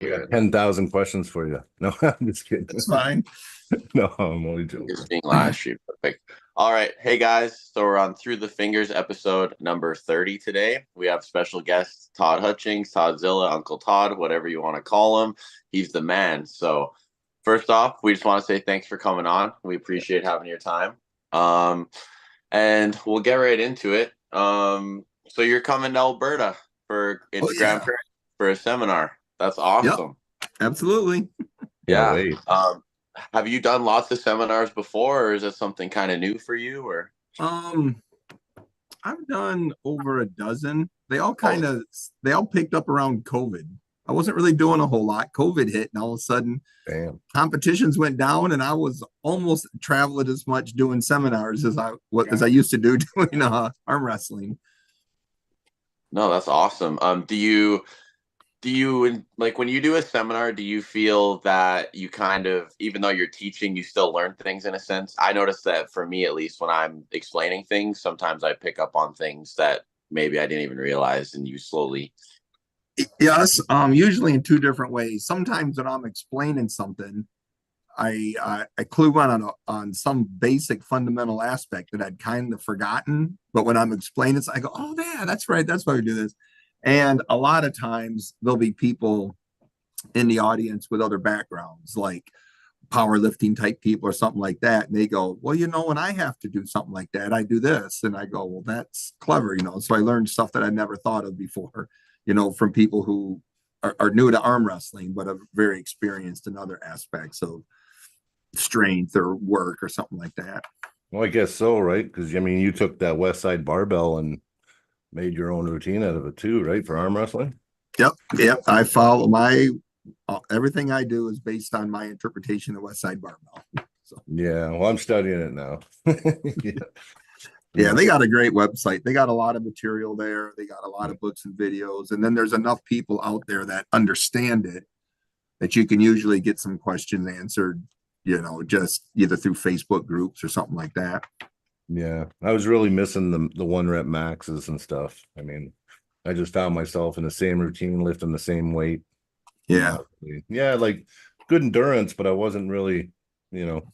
I got 10,000 questions for you. No, I'm just kidding. That's fine. No, I'm only joking. It's being live streamed. Perfect. All right. Hey guys. So we're on Through the Fingers episode number 30 today. We have special guest Todd Hutchings, Toddzilla, Uncle Todd, whatever you want to call him. He's the man. So first off, we just want to say thanks for coming on. We appreciate having your time. And we'll get right into it. So you're coming to Alberta for Oh into Grand yeah. Prairie for a seminar. That's Yep. awesome. Absolutely. Yeah, Yeah. wait. Have you done lots of seminars before, or is it something kind of new for you? Or Um, I've done over a dozen. oh, They all picked up around COVID. I wasn't really doing a whole lot. COVID hit, and all of a sudden Damn. competitions went down, and I was almost traveling as much doing seminars as I used to do doing arm wrestling. no, that's awesome. Do you like when you do a seminar, do you feel that you kind of, even though you're teaching, you still learn things in a sense? I notice that for me, at least when I'm explaining things, sometimes I pick up on things that maybe I didn't even realize, and you slowly. Yes, usually in two different ways. Sometimes when I'm explaining something, I clue on some basic fundamental aspect that I'd kind of forgotten. But when I'm explaining it, I go, "Oh yeah, that's right. That's why we do this." And a lot of times there'll be people in the audience with other backgrounds, like powerlifting type people or something like that, and they go, "Well, when I have to do something like that, I do this," and I go, "Well, that's clever." So I learned stuff that I never thought of before, from people who are new to arm wrestling but are very experienced in other aspects of strength or work or something like that. Well, I guess so, right? Because I mean, you took that West Side barbell and made your own routine out of it too, right? For arm wrestling. Yep, yep. I follow my everything I do is based on my interpretation of West Side Barbell. So Yeah, well, I'm studying it now. Yeah, yeah, yeah, they got a great website. They got a lot of material there. They got a lot of books and videos, and then there's enough people out there that understand it that you can usually get some questions answered. Just either through Facebook groups or something like that. yeah. I was really missing the one rep maxes and stuff. I mean, I just found myself in the same routine, lifting the same weight. Yeah. Not really, yeah, like good endurance, but I wasn't really, you know,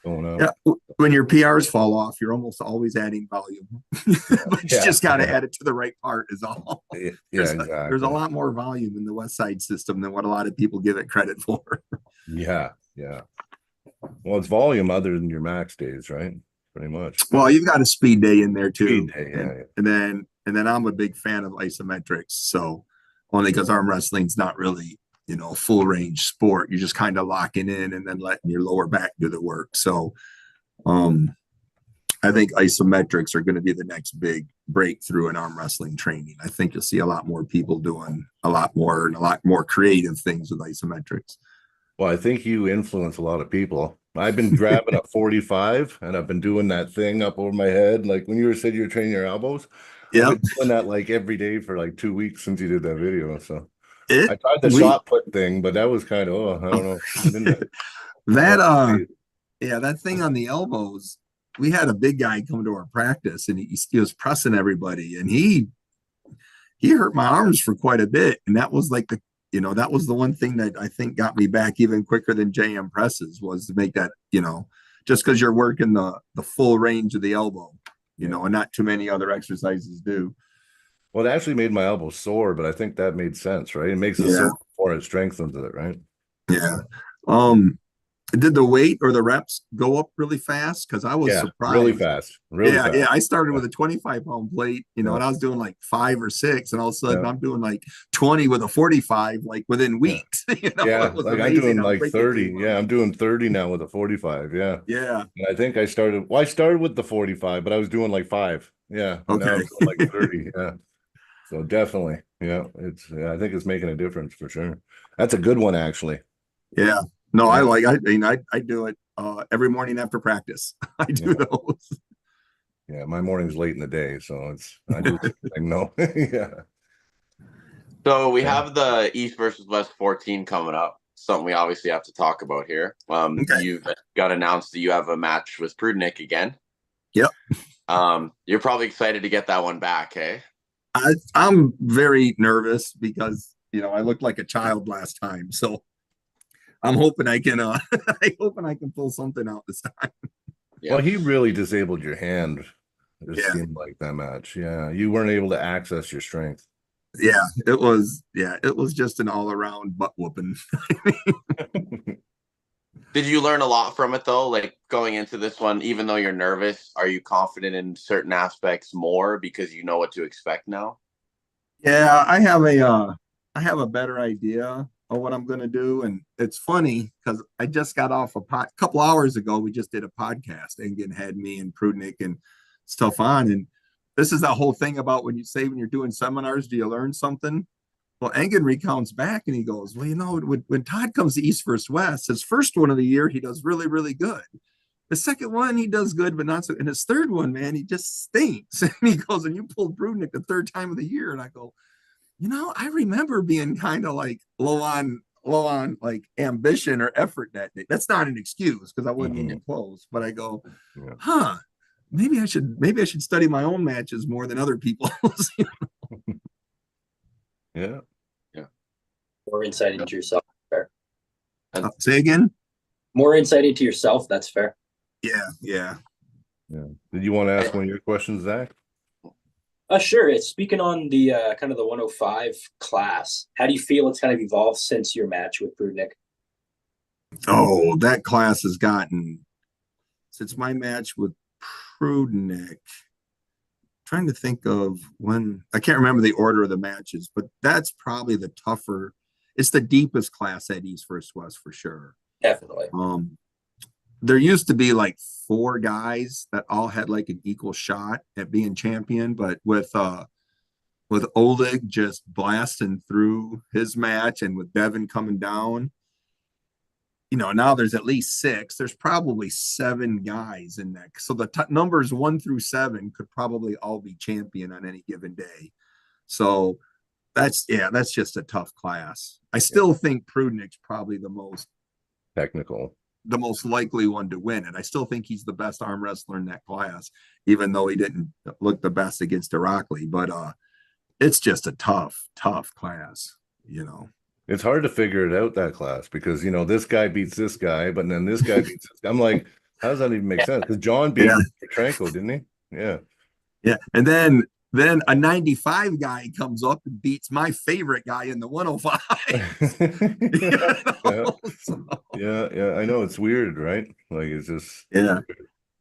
going Yeah, out. when your PRs fall off, you're almost always adding volume, but you Yeah, just got to yeah, add it to the right part. Is all. yeah, There's a exactly. lot more volume in the West Side system than what a lot of people give it credit for. Yeah, yeah. Well, it's volume other than your max days, right? Pretty much. Well, you've got a speed day in there Speed too, day, and yeah, I'm a big fan of isometrics. So only because arm wrestling's not really a full range sport, you're just kind of locking in and then letting your lower back do the work. So um, I think isometrics are going to be the next big breakthrough in arm wrestling training. I think you'll see a lot more people doing a lot more and a lot more creative things with isometrics. well, I think you influence a lot of people. I've been grabbing a 45 and I've been doing that thing up over my head. Like when you said you were training your elbows, I've Yep. been doing that like every day for like 2 weeks since you did that video. So I It tried the we shot put thing, but that was kind of, oh, I don't know. I didn't, that well, yeah, that thing on the elbows. We had a big guy come to our practice and he was pressing everybody and he hurt my arms for quite a bit. And that was like that was the one thing that I think got me back even quicker than JM presses was to make that, just because you're working the full range of the elbow, yeah. and not too many other exercises do. Well, it actually made my elbow sore, but I think that made sense, right? It makes it Yeah. sore before it strengthens it, right? Yeah. Um, did the weight or the reps go up really fast? Because I was Yeah, really surprised. fast, really Yeah, yeah. fast. I started Yeah, with a 25-pound plate, yeah, and I was doing like 5 or 6, and all of a sudden yeah, I'm doing like 20 with a 45, like within yeah. weeks. It Yeah, was like I'm amazing doing how like quick it 30. came up. Yeah, I'm doing 30 now with a 45. Yeah. Yeah. And I think I started with the 45, but I was doing like five. Yeah. And now I'm Okay. doing like 30. Yeah. So definitely. Yeah. Yeah, I think it's making a difference for sure. That's a good one, actually. Yeah. No, Yeah. I mean, I do it every morning after practice. I do Yeah. those. Yeah. My morning's late in the day. So I do the same thing. No. Yeah. So we Yeah. have the East versus West 14 coming up. Something we obviously have to talk about here. Okay. You've got announced that you have a match with Prudnick again. Yep. You're probably excited to get that one back, hey? I'm very nervous because I looked like a child last time. So I'm hoping I can I can pull something out this time. Yeah. Well, he really disabled your hand. It Yeah. seemed like that match. Yeah, you weren't able to access your strength. It was just an all around butt whooping. Did you learn a lot from it though? Like going into this one, even though you're nervous, are you confident in certain aspects more because you know what to expect now? Yeah, I have a better idea of what I'm gonna do. And it's funny because I just got off a couple hours ago. We just did a podcast. Engen had me and Prudnick and stuff on. And this is that whole thing about when you're doing seminars, do you learn something? Well, Engen recounts back and he goes, well, when Todd comes to East versus West, his first one of the year, he does really, really good. The second one, he does good, but not so. And his third one, man, he just stinks. And he goes, and you pulled Prudnick the third time of the year. And I go, I remember being kind of like low on like ambition or effort that day. That's not an excuse because I wasn't even close. But I go, huh, maybe I should study my own matches more than other people's. Yeah. More insight into yourself. Fair. Say again. More insight into yourself. That's fair. Yeah. Did you want to ask one of your questions, Zach? Sure. It's speaking on the kind of the 105 class. How do you feel it's kind of evolved since your match with Prudnick? Oh, that class has gotten since my match with Prudnick. Trying to think of when I can't remember the order of the matches, but that's probably the tougher. It's the deepest class at East versus West for sure. Definitely. There used to be like 4 guys that all had like an equal shot at being champion, but with Oleg just blasting through his match and with Devin coming down, now there's at least 6. There's probably 7 guys in that. So the numbers 1 through 7 could probably all be champion on any given day. So that's just a tough class. I still think Prudnick's probably the most likely one to win. And I still think he's the best arm wrestler in that class, even though he didn't look the best against Irakli. But it's just a tough class, It's hard to figure it out, that class, because this guy beats this guy, but then this guy beats this guy. I'm like, how does that even make sense? Because John beat Petrenko, didn't he? Yeah. And then a 95 guy comes up and beats my favorite guy in the 105. Yeah. I know, it's weird, right? Like, it's just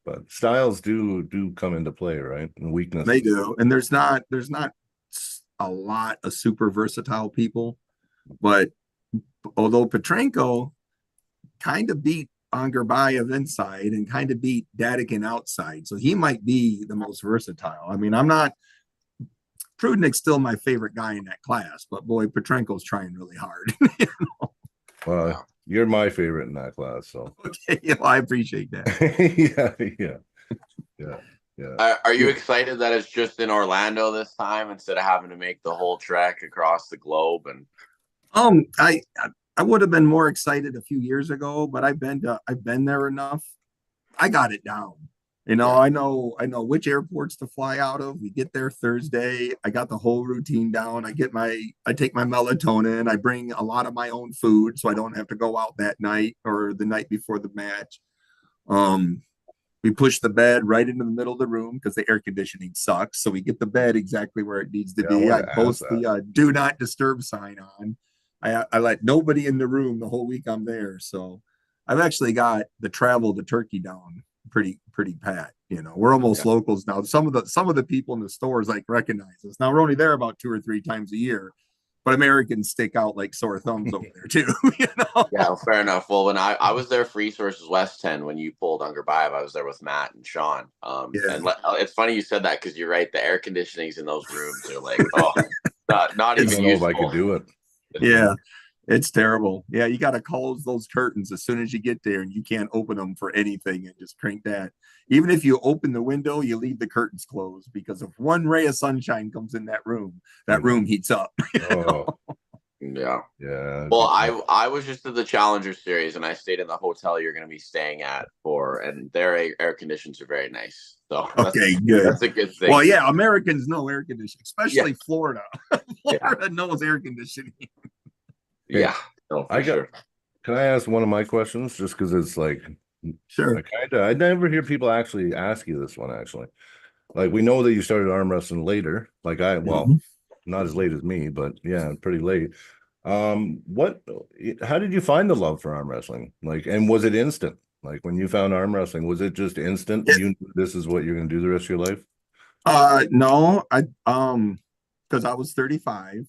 but styles do come into play, right? And weakness. They do. And there's not a lot of super versatile people. But although Petrenko kind of beat Angarbayev inside and kind of beat Dadikin outside, so he might be the most versatile. I mean, Prudnick's still my favorite guy in that class, but boy, Petrenko's trying really hard. Well, you're my favorite in that class, so okay, I appreciate that. Yeah. Are you excited that it's just in Orlando this time instead of having to make the whole trek across the globe? And I would have been more excited a few years ago, but I've been there enough. I got it down. I know which airports to fly out of. We get there Thursday. I got the whole routine down. I take my melatonin. I bring a lot of my own food so I don't have to go out that night or the night before the match. We push the bed right into the middle of the room because the air conditioning sucks. So we get the bed exactly where it needs to be. I post the do not disturb sign on. I let nobody in the room the whole week I'm there. So I've actually got the travel to Turkey down pretty pat. We're almost locals now. Some of the people in the stores like recognize us. Now we're only there about 2 or 3 times a year, but Americans stick out like sore thumbs over there too. Yeah, fair enough. Well, when I was there for East versus West 10 when you pulled Angarbayev, I was there with Matt and Sean. And it's funny you said that because you're right. The air conditionings in those rooms are like, not even useful. If I could do it. Yeah, it's terrible. Yeah, you got to close those curtains as soon as you get there, and you can't open them for anything and just crank that. Even if you open the window, you leave the curtains closed because if one ray of sunshine comes in that room heats up. Yeah. Well, I was just at the Challenger Series, and I stayed in the hotel you're going to be staying at and their air conditions are very nice. So okay, good. That's a good thing. Well, yeah, Americans know air conditioning, especially Florida. Florida knows air conditioning. Yeah, no, for sure. Can I ask one of my questions? Just because it's like, Sure. I never hear people actually ask you this one, actually. Like, we know that you started arm wrestling later. Like, Mhm. not as late as me, but yeah, pretty late. What, how did you find the love for arm wrestling? Like, and was it instant? Like, when you found arm wrestling, was it just instant? It, You knew this is what you're going to do the rest of your life? no, because I was 35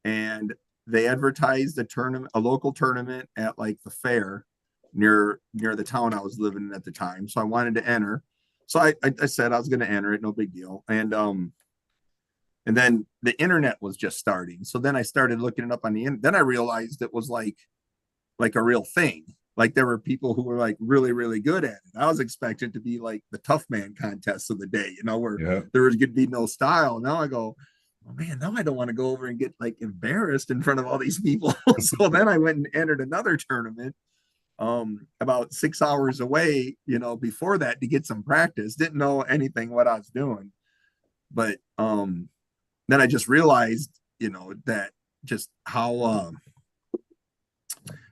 and they advertised a tournament, a local tournament at like the fair near the town I was living in at the time. So I wanted to enter. So I said I was going to enter it, no big deal. And then the internet was just starting. So then I started looking it up on the internet. Then I realized it was like a real thing. Like there were people who were like really, really good at it. I was expected to be like the tough man contest of the day, where there was going to be no style. Now I go, oh man, now I don't want to go over and get like embarrassed in front of all these people. So then I went and entered another tournament about 6 hours away, before that to get some practice. Didn't know anything what I was doing. But then I just realized, that just how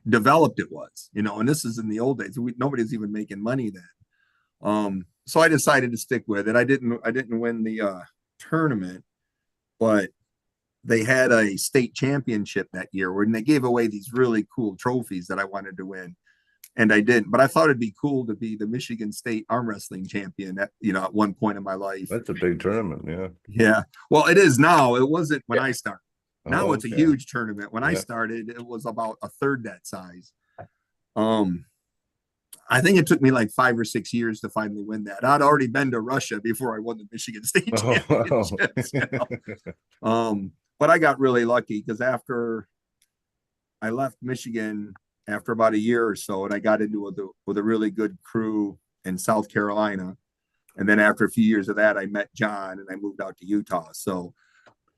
developed it was, and this is in the old days. Nobody's even making money then. So I decided to stick with it. I didn't win the tournament, but they had a state championship that year when they gave away these really cool trophies that I wanted to win. And I didn't, but I thought it'd be cool to be the Michigan State arm wrestling champion at one point in my life. That's a big tournament. Yeah. Yeah. Well, it is now. It wasn't when I started. Now it's a Okay. huge tournament. When I Yeah. started, it was about a third that size. I think it took me like 5 or 6 years to finally win that. I'd already been to Russia before I won the Michigan State Wow. championships. But I got really lucky because after I left Michigan after about a year or so, and I got into with a really good crew in South Carolina. And then after a few years of that, I met John and I moved out to Utah. So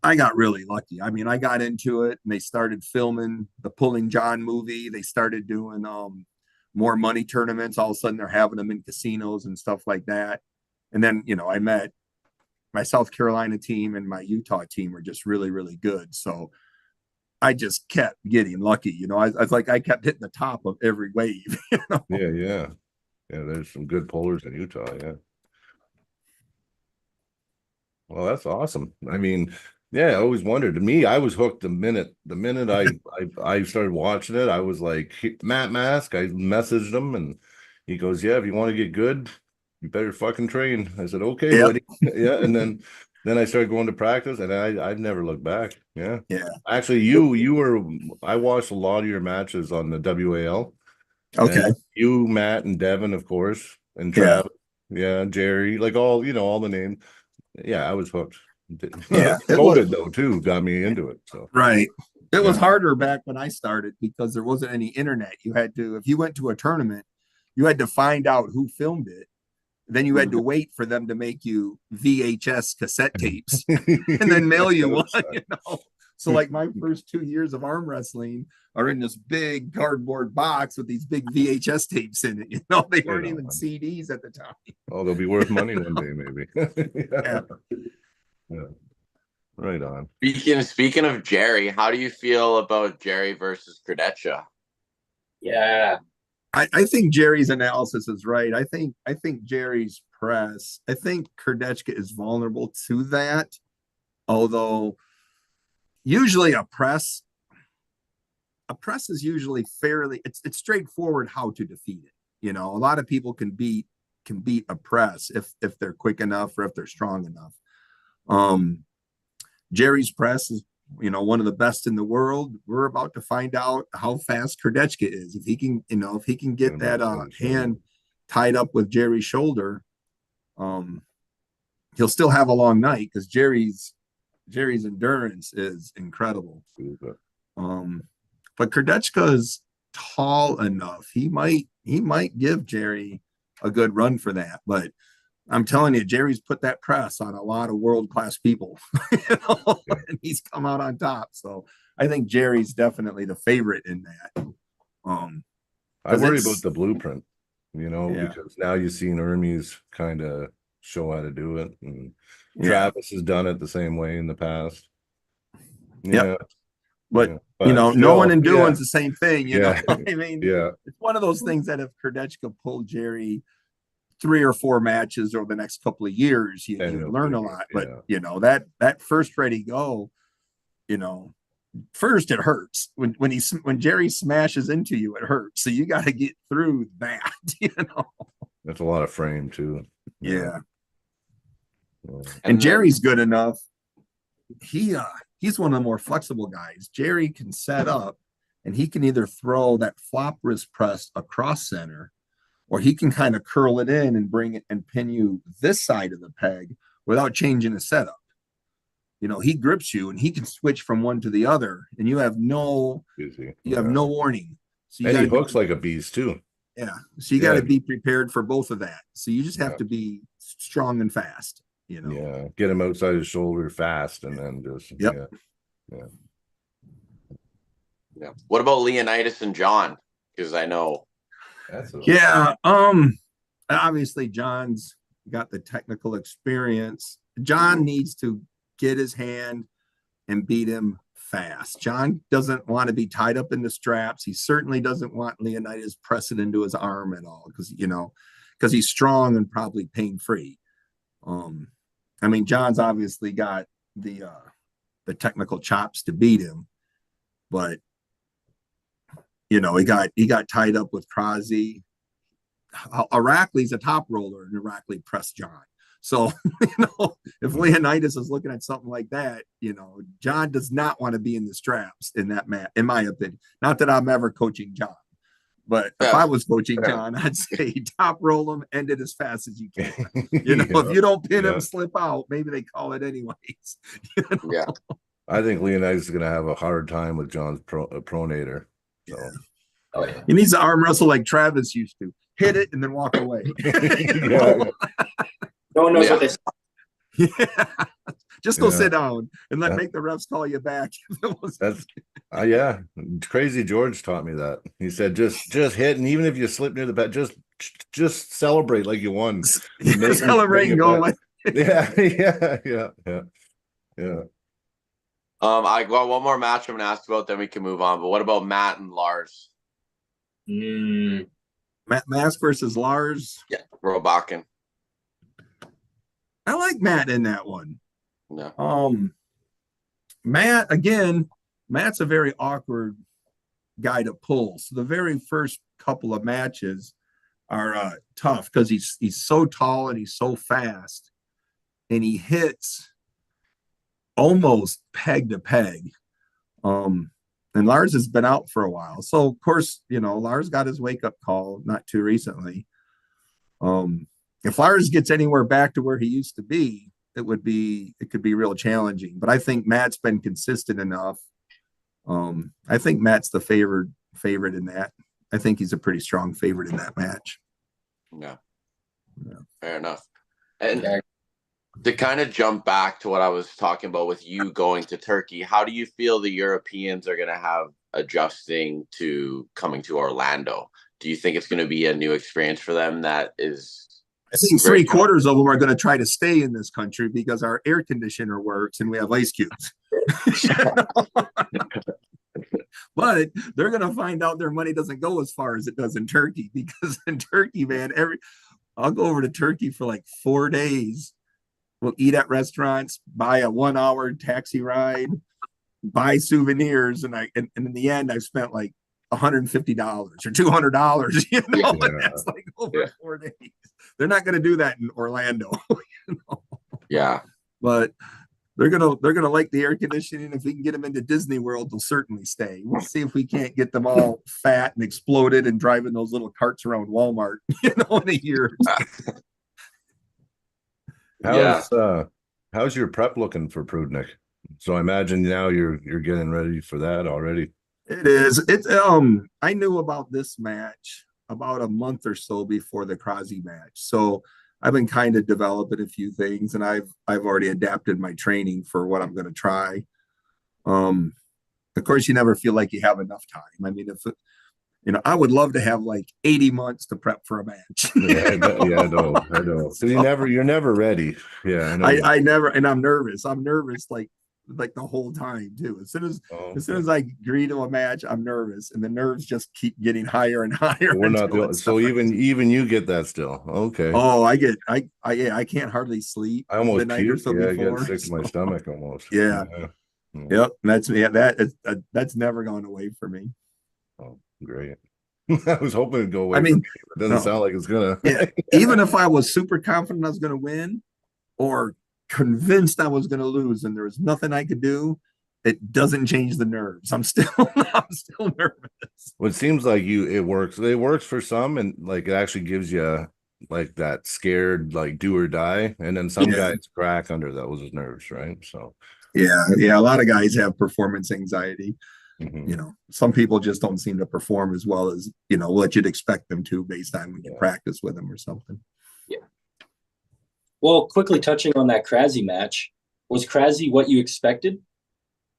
I got really lucky. I mean, I got into it and they started filming the Pulling John movie. They started doing more money tournaments. All of a sudden, they're having them in casinos and stuff like that. And then, I met my South Carolina team and my Utah team were just really, really good. So I just kept getting lucky. I was like, I kept hitting the top of every wave. Yeah. There's some good pullers in Utah. Yeah. Well, that's awesome. I mean, yeah, I always wondered. To me, I was hooked the minute I started watching it. I was like, Matt Mask. I messaged him, and he goes, "Yeah, if you want to get good, you better fucking train." I said, "Okay, Yep. buddy." Yeah, and then I started going to practice, and I've never looked back. Yeah, Yeah. actually, I watched a lot of your matches on the WAL. Okay. And you, Matt, and Devin, of course, and Yeah. Travis, yeah, Jerry, like all the names. Yeah, I was hooked. Yeah. COVID though too got me into it. So Right. It was yeah. harder back when I started because there wasn't any internet. You had to, if you went to a tournament, you had to find out who filmed it. Then you had to wait for them to make you VHS cassette tapes and then mail you one. So like my first 2 years of arm wrestling are in this big cardboard box with these big VHS tapes in it. They weren't even CDs at the time. Oh, they'll be worth money one day, maybe. Yeah. Yeah. Right on. Speaking of Jerry, how do you feel about Jerry versus Kardeccia? Yeah. I think Jerry's analysis is right. I think Jerry's press. I think Kardeccia is vulnerable to that, although usually a press is usually fairly. It's straightforward how to defeat it. A lot of people can beat a press if they're quick enough or if they're strong enough. Jerry's press is one of the best in the world. We're about to find out how fast Kardeccia is. If he can get that hand tied up with Jerry's shoulder, he'll still have a long night because Jerry's endurance is incredible. But Kardeccia is tall enough. He might give Jerry a good run for that, but I'm telling you, Jerry's put that press on a lot of world-class people, and he's come out on top. So I think Jerry's definitely the favorite in that. I worry about the blueprint, because now you've seen Hermes kind of show how to do it, and Travis has done it the same way in the past. Yeah. Yep. But, Yeah. you know, Still, knowing and yeah. doing's the same thing, you know. I mean, Yeah. it's one of those things that if Kardechka pulled Jerry 3 or 4 matches over the next couple of years, you learn a lot. But you know, that first ready go, you know, first it hurts when Jerry smashes into you, it hurts. So you got to get through that, you know. That's a lot of frame too. Yeah. Yeah. And Jerry's good enough. He's one of the more flexible guys. Jerry can set up and he can either throw that flop wrist press across center, or he can kind of curl it in and bring it and pin you this side of the peg without changing the setup. You know, he grips you and he can switch from one to the other, and you have no warning. So and he hooks like a beast too. Yeah. So you got to be prepared for both of that. So you just have to be strong and fast, you know. Yeah. Get him outside his shoulder fast and then just yeah. What about Leonidas and John? Because I know obviously John's got the technical experience. John needs to get his hand and beat him fast. John doesn't want to be tied up in the straps. He certainly doesn't want Leonidas pressing into his arm at all, because he's strong and probably pain-free. I mean, John's obviously got the technical chops to beat him, but you know, he got tied up with Krause. Arachley's a top roller, and Arachley pressed John. So, you know, if Leonidas is looking at something like that, you know, John does not want to be in the straps in that match, in my opinion. Not that I'm ever coaching John, but if I was coaching John, I'd say top roll him, end it as fast as you can. You know, if you don't pin him, slip out, maybe they call it anyways. You know? Yeah. I think Leonidas is going to have a hard time with John's pronator. So. Yeah. Oh, yeah. He needs to arm wrestle like Travis used to. Hit it and then walk away. No one knows what this. Yeah. Just go sit down and make the refs call you back. That's Crazy George taught me that. He said just hit, and even if you slip near the bat, just celebrate like you won. Celebrate and go away. Yeah. I got one more match I'm gonna ask about, then we can move on. But what about Matt and Lars? Matt Mask versus Lars. Yeah, Robakin. I like Matt in that one. No. Matt's a very awkward guy to pull. So the very first couple of matches are tough because he's so tall and he's so fast, and he hits almost peg to peg. And Lars has been out for a while. So of course, you know, Lars got his wake-up call not too recently. If Lars gets anywhere back to where he used to be, it could be real challenging. But I think Matt's been consistent enough. I think Matt's the favorite in that. I think he's a pretty strong favorite in that match. Yeah. Fair enough. And to kind of jump back to what I was talking about with you going to Turkey, how do you feel the Europeans are going to have adjusting to coming to Orlando? Do you think it's going to be a new experience for them that is... I think 3/4 of them are going to try to stay in this country because our air conditioner works and we have ice cubes. But they're going to find out their money doesn't go as far as it does in Turkey, because in Turkey, man, I'll go over to Turkey for like 4 days. We'll eat at restaurants, buy a 1-hour taxi ride, buy souvenirs, and in the end, I've spent like $150 or $200. You know, and that's like over 4 days. They're not going to do that in Orlando. You know? Yeah, but they're gonna like the air conditioning. If we can get them into Disney World, they'll certainly stay. We'll see if we can't get them all fat and exploded and driving those little carts around Walmart, you know, in a year. How's your prep looking for Prudnik? So I imagine now you're getting ready for that already. It is. It's I knew about this match about a month or so before the Krause match. So I've been kind of developing a few things, and I've already adapted my training for what I'm going to try. Of course, you never feel like you have enough time. I mean, I would love to have like 80 months to prep for a match. I know. So you're never ready. Yeah, I never, and I'm nervous. I'm nervous like like the whole time too. As soon as Oh, as soon as I agree to a match, I'm nervous, and the nerves just keep getting higher and higher. we're not until the it so starts. even you get that still. Okay. Oh, yeah, I can't hardly sleep I the almost night or puked. so Yeah, I get before. sick to my So, stomach almost. yeah, Yeah. Mm. yep. That's never gone away for me. Oh, great. I was hoping it'd go I away from mean, me. It doesn't no, sound like it's gonna. yeah. Even if I was super confident I was going to win, or convinced I was going to lose, and there was nothing I could do, it doesn't change the nerves. I'm still nervous. Well, it seems like it works. It works for some, and like it actually gives you like that scared, like do or die. And then some Yeah, guys crack under those nerves, right? So, yeah. A lot of guys have performance anxiety. mhm. Some people just don't seem to perform as well as what you'd expect them to based on when you Yeah. practice with them or something. Yeah. Well, quickly touching on that Krasny match, was Krasny what you expected?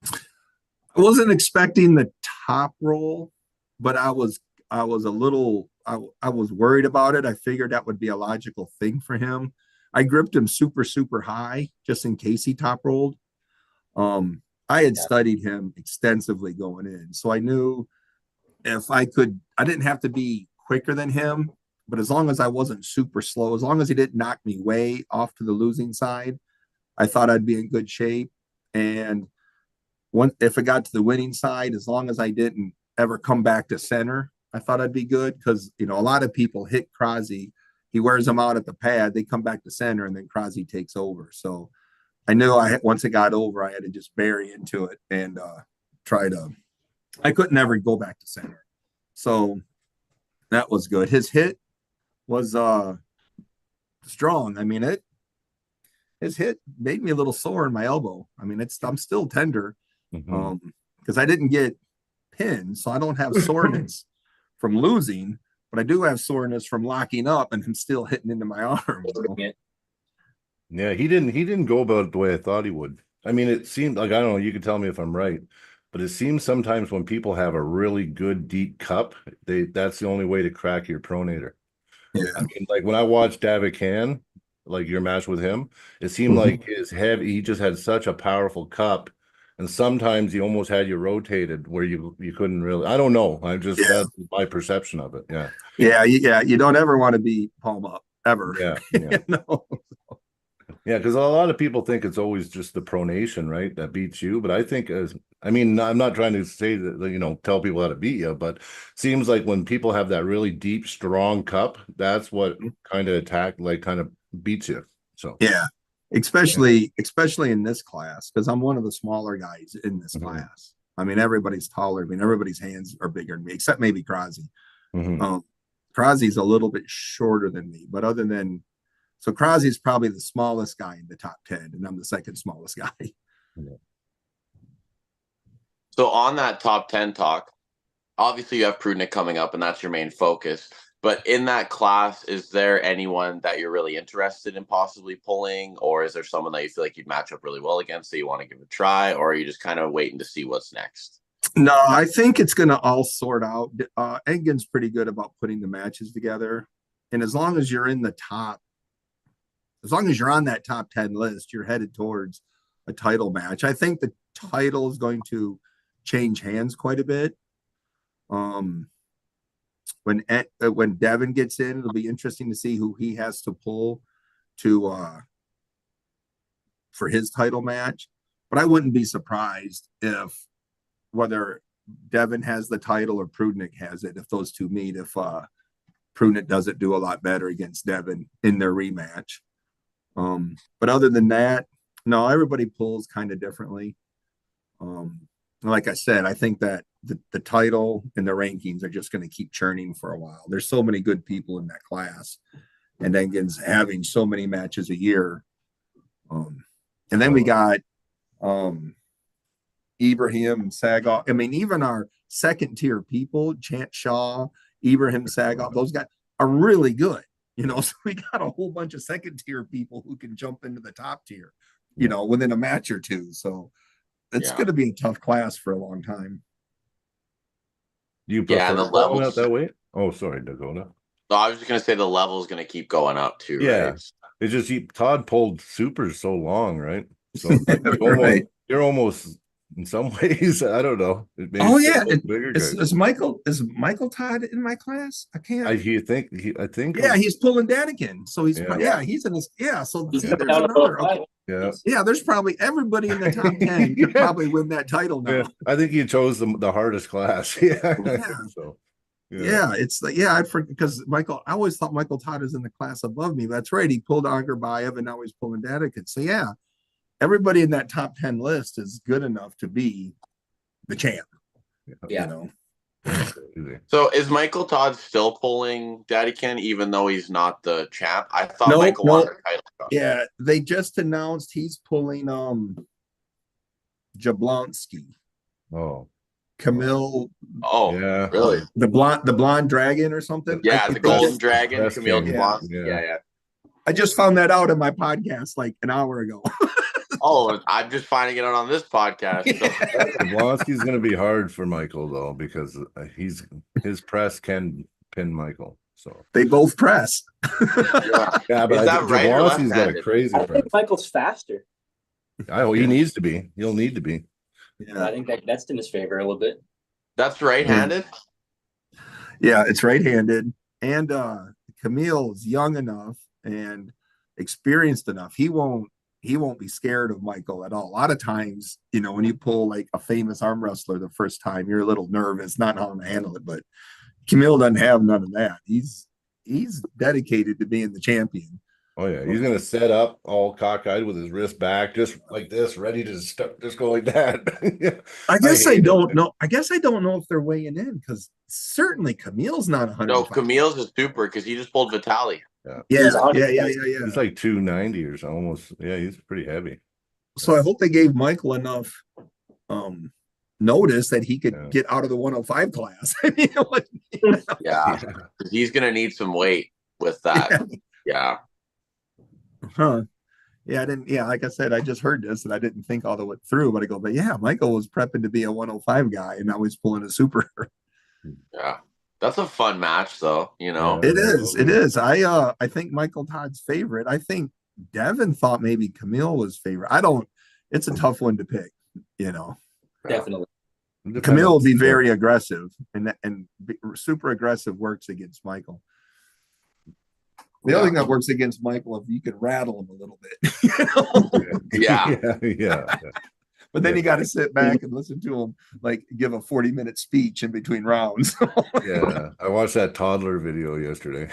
I wasn't expecting the top roll, but I was a little I was worried about it. I figured that would be a logical thing for him. I gripped him super high just in case he top rolled. I had studied him extensively going in, so I knew if I didn't have to be quicker than him, but as long as I wasn't super slow, as long as he didn't knock me way off to the losing side, I thought I'd be in good shape. And if it got to the winning side, as long as I didn't ever come back to center, I thought I'd be good, because a lot of people hit Krasny, he wears them out at the pad, they come back to center, and then Krasny takes over. So I knew once it got over, I had to just bury into it and try to. I couldn't ever go back to center, so that was good. His hit was strong. I mean, his hit made me a little sore in my elbow. I mean, I'm still tender, Mhm. because I didn't get pinned, so I don't have soreness from losing, but I do have soreness from locking up, and I'm still hitting into my arm. Yeah, he didn't go about it the way I thought he would. I mean, it seemed like, I don't know, you can tell me if I'm right, but it seems sometimes when people have a really good deep cup, that's the only way to crack your pronator. Yeah. I mean, like when I watched David Can, like your match with him, it seemed like he just had such a powerful cup. And sometimes he almost had you rotated where you couldn't really, I don't know. That's my perception of it. Yeah. Yeah. You don't ever want to be palm up ever. Yeah. Yeah. No. Yeah, because a lot of people think it's always just the pronation, right, that beats you. But I think, I mean, I'm not trying to say that, tell people how to beat you, but seems like when people have that really deep, strong cup, that's what kind of kind of beats you. So yeah, especially in this class, because I'm one of the smaller guys in this class. I mean, everybody's taller. I mean, everybody's hands are bigger than me, except maybe Krasny. Krasny's a little bit shorter than me, but so Krasny's probably the smallest guy in the top 10, and I'm the second smallest guy. Yeah. So on that top 10 talk, obviously you have Prudnik coming up, and that's your main focus. But in that class, is there anyone that you're really interested in possibly pulling, or is there someone that you feel like you'd match up really well against that you want to give a try, or are you just kind of waiting to see what's next? No, I think it's going to all sort out. Engen's pretty good about putting the matches together, and as long as you're on that top 10 list, you're headed towards a title match. I think the title is going to change hands quite a bit. When Devin gets in, it'll be interesting to see who he has to pull for his title match. But I wouldn't be surprised if whether Devin has the title or Prudnik has it, if those two meet, if Prudnik doesn't do a lot better against Devin in their rematch. But other than that, no, everybody pulls kind of differently. Like I said, I think that the title and the rankings are just going to keep churning for a while. There's so many good people in that class, and Engen's having so many matches a year. And then we got Ibrahim and Sagoff. I mean, even our second tier people, Chant Shaw, Ibrahim Sagoff, those guys are really good. So we got a whole bunch of second tier people who can jump into the top tier, within a match or two. So it's going to be a tough class for a long time. Do you prefer the levels out that way? Oh, sorry, Dakota. No, I was just going to say the level is going to keep going up too, yeah. Right? It's just Todd pulled supers so long, right? So like, you're almost in some ways. I don't know. It Oh makes yeah, bigger is, guys. is Michael Todd in my class? I can't. I think. Yeah, he's pulling Danikin, so he's Yeah. he's in this. Yeah, so He's see, coming there's down to another. 105. Okay, Yeah. yeah, there's probably everybody in the top 10 could probably win that title now. Yeah. I think you chose the hardest class. Yeah. Yeah. So. Yeah, it's like I forget because Michael. I always thought Michael Todd is in the class above me. That's right. He pulled Angerbayev, and now he's pulling Danikin. So yeah, everybody in that top 10 list is good enough to be the champ. Yeah. You know. So is Michael Todd still pulling Daddy Ken even though he's not the champ? I thought No, Michael no. won the title. Yeah, they just announced he's pulling Jablonski, Oh. Camille, Oh, Yeah. really? the blonde dragon or something. Yeah, I the Golden just, Dragon, Best Camille king. Jablonski. Yeah. Yeah. I just found that out in my podcast like an hour ago. Oh, I'm just finding it out on this podcast. So. Jablonski's going to be hard for Michael though because his press can pin Michael. So They both press. Yeah. yeah, but Is I that think right or Jablonski's got a left-handed? crazy I press. think Michael's faster. He needs to be. He'll need to be. Yeah. I think that's in his favor a little bit. That's right-handed? Yeah, it's right-handed. And Camille is young enough and experienced enough. He won't be scared of Michael at all. A lot of times, when you pull like a famous arm wrestler the first time, you're a little nervous, not how to handle it. But Camille doesn't have none of that. He's dedicated to being the champion. Oh yeah, he's gonna set up all cockeyed with his wrist back, just like this, ready to just go like that. I guess I hate don't it. know. I guess I don't know if they're weighing in because certainly Camille's not 100. No, Camille's is super because he just pulled Vitaly. Yeah. He's like 290 or so, almost. Yeah, he's pretty heavy. So I hope they gave Michael enough notice that he could get out of the 105 class. Yeah. He's gonna need some weight with that. Yeah. Huh. Yeah, I didn't. Yeah, like I said, I just heard this and I didn't think all the way through. But I go, but yeah, Michael was prepping to be a 105 guy, and now he's pulling a super. Yeah, that's a fun match, though. It is. It is. I think Michael Todd's favorite. I think Devin thought maybe Camille was favorite. I don't. It's a tough one to pick. Definitely. Camille will be very aggressive, and super aggressive works against Michael. The other thing that works against Michael, if you can rattle him a little bit. Yeah. But then you got to sit back and listen to him, like give a 40-minute speech in between rounds. Yeah, I watched that toddler video yesterday.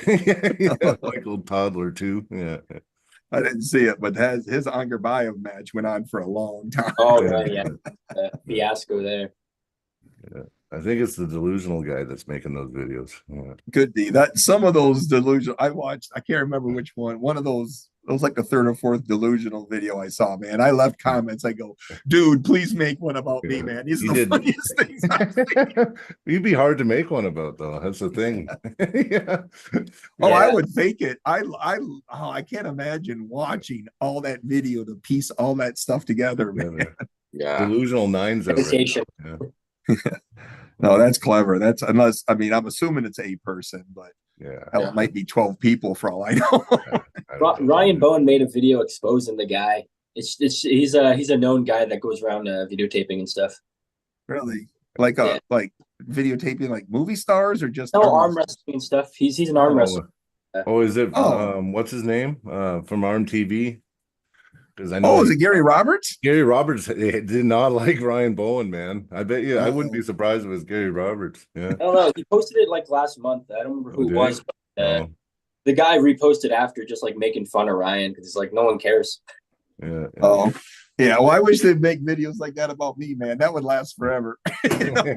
Michael Toddler too. Yeah. I didn't see it, but his Angerbayev match went on for a long time. Oh, yeah. Fiasco there. Yeah. I think it's the delusional guy that's making those videos. Yeah. Could be that some of those delusional I watched. I can't remember which one. One of those. It was like the third or fourth delusional video I saw. Man, I left comments. I go, dude, please make one about me, man. He's the funniest thing. You'd be hard to make one about, though. That's the thing. Yeah. Oh, I would fake it. I can't imagine watching all that video to piece all that stuff together, man. Yeah. Delusional nines. No, that's clever. That's I'm assuming it's a person, but it might be 12 people for all I know. Ryan Bowen made a video exposing the guy. He's a known guy that goes around videotaping and stuff. Really? Like videotaping like movie stars or just arm wrestling and stuff. He's an arm wrestler. Oh, is it what's his name? From Arm TV? Because I know. Oh, is it Gary Roberts? Gary Roberts did not like Ryan Bowen, man. I bet you I wouldn't be surprised if it was Gary Roberts. Yeah. I don't know. He posted it like last month. I don't remember who it was, but the guy reposted after just like making fun of Ryan because he's like, no one cares. Yeah. Oh, yeah. Well, I wish they'd make videos like that about me, man. That would last forever.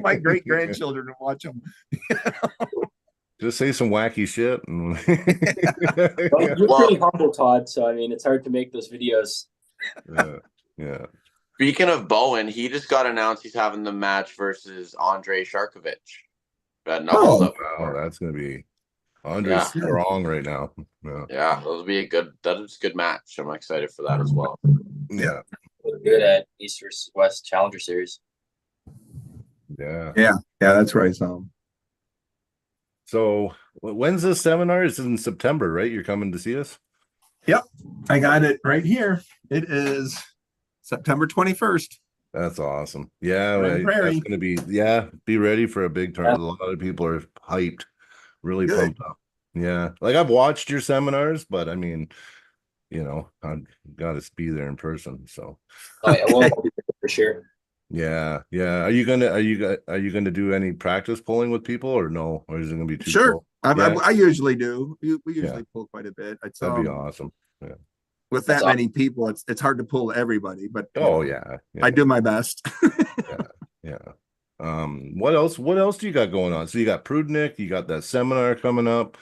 My great grandchildren would watch them. Just say some wacky shit. Well, you're pretty humble, Todd. So I mean, it's hard to make those videos. Yeah. Speaking of Bowen, he just got announced he's having the match versus Andrei Sharkovich. Wow, that's gonna be Andrei's strong right now. Yeah, that'll be a good match. I'm excited for that as well. Yeah. Good at East versus West Challenger Series. Yeah, that's right. So when's this seminar? It's in September, right? You're coming to see us? Yep, I got it right here. It is September 21st. That's awesome. Yeah, Grand that's Prairie. gonna be, yeah, be ready for a big tournament. A lot of people are hyped, really Good. pumped up. Yeah, like I've watched your seminars, but I mean, I've got to be there in person. So Oh yeah, well, for sure. yeah. Are you gonna do any practice pulling with people or no? Or is it gonna be too Sure. close? Yeah, I usually do. We yeah, usually pull quite a bit. It's that'd be awesome. Yeah. with That's that many people, it's hard to pull everybody, but Oh yeah, I yeah, do my best. yeah, yeah. What else? What else do you got going on? So you got Prudnick, you got that seminar coming up.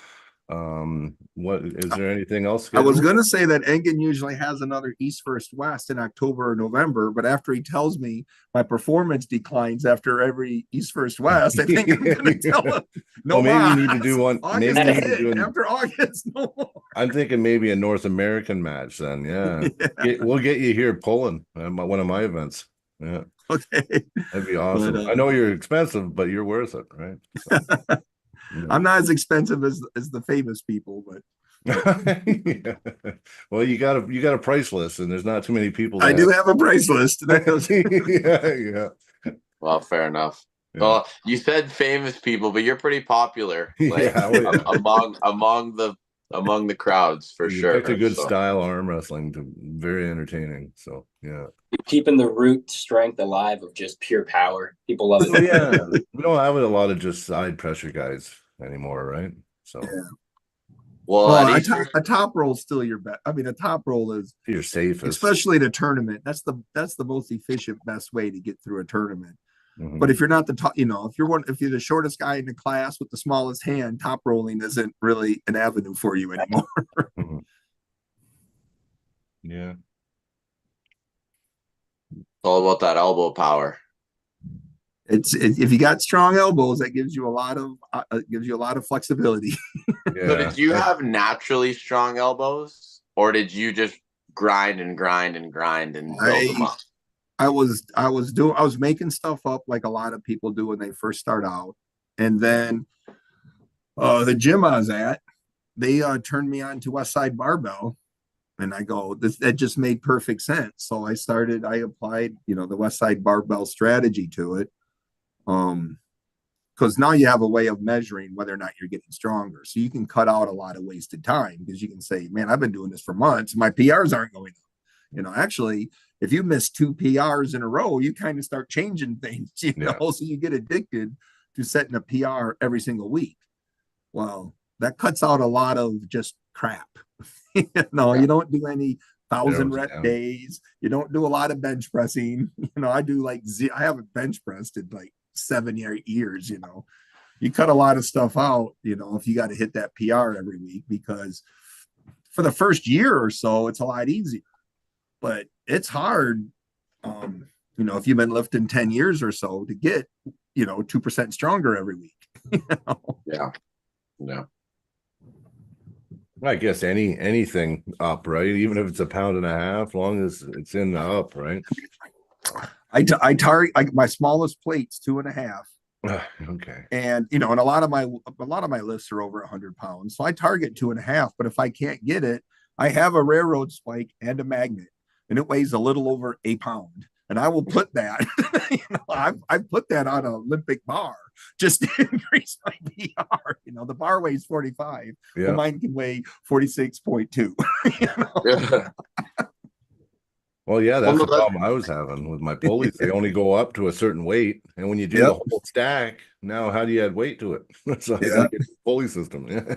What is there anything else I was scheduled? going to say that Engen usually has another East First West in October or November, but after he tells me my performance declines after every East First West, I think I'm going to tell him no Well, maybe more. you need to do one. August Maybe you need to hit. do After August, no more. I'm thinking maybe a North American match then. Yeah. Yeah, We'll get you here pulling at one of my events. Yeah. okay. That'd be But awesome. I know you're expensive, but you're worth it, right? So, I'm not as expensive as the famous people, but yeah. Well, you got a price list, and there's not too many people I that do have a price list. yeah, Well, fair enough. yeah. Well, you said famous people, but you're pretty popular, like Yeah, oh, yeah. among the crowds for You sure. picked a good So, style arm wrestling to very entertaining. So yeah. Keeping the root strength alive of just pure power. People love So it. yeah, we don't have a lot of just side pressure guys anymore, right? So well, Well, at East a top roll is still your best. I mean, a top roll is you're safest. especially the tournament. That's the most efficient, best way to get through a tournament. Mhm. But if you're not the top, if you're the shortest guy in the class with the smallest hand, top rolling isn't really an avenue for you anymore. Mhm. Yeah. all about that elbow power. If you got strong elbows, that gives you a lot of flexibility. So Yeah. did you have naturally strong elbows, or did you just grind and grind and grind and build them up? I was making stuff up like a lot of people do when they first start out, and then the gym I was at, they turned me on to West Side Barbell, and I go, that just made perfect sense. So I applied, the West Side Barbell strategy to it. Because now you have a way of measuring whether or not you're getting stronger. So you can cut out a lot of wasted time because you can say, man, I've been doing this for months. My PRs aren't going up. Actually, if you miss 2 PRs in a row, you kind of start changing things, Yeah. so you get addicted to setting a PR every single week. Well, that cuts out a lot of just crap. You don't do any 1,000 rep days. You don't do a lot of bench pressing. I do I haven't bench pressed in like 7 years. You cut a lot of stuff out, if you got to hit that PR every week, because for the first year or so, it's a lot easier, but it's hard. If you've been lifting 10 years or so to get, 2% stronger every week. Yeah. Yeah. I guess anything up, right? Even if it's a pound and a half, long as it's in the up, right? I target my smallest plate's 2.5. Okay. And and a lot of my lifts are over 100 pounds, so I target 2.5. But if I can't get it, I have a railroad spike and a magnet, and it weighs a little over a pound, and I will put that. I've put that on an Olympic bar just to increase my PR. The bar weighs 45, Yeah. well, mine can weigh 46.2. Well, yeah, that's the problem I was having with my pulleys. They only go up to a certain weight, and when you do the whole stack, now how do you add weight to it? So I gotta get a pulley system. Yeah.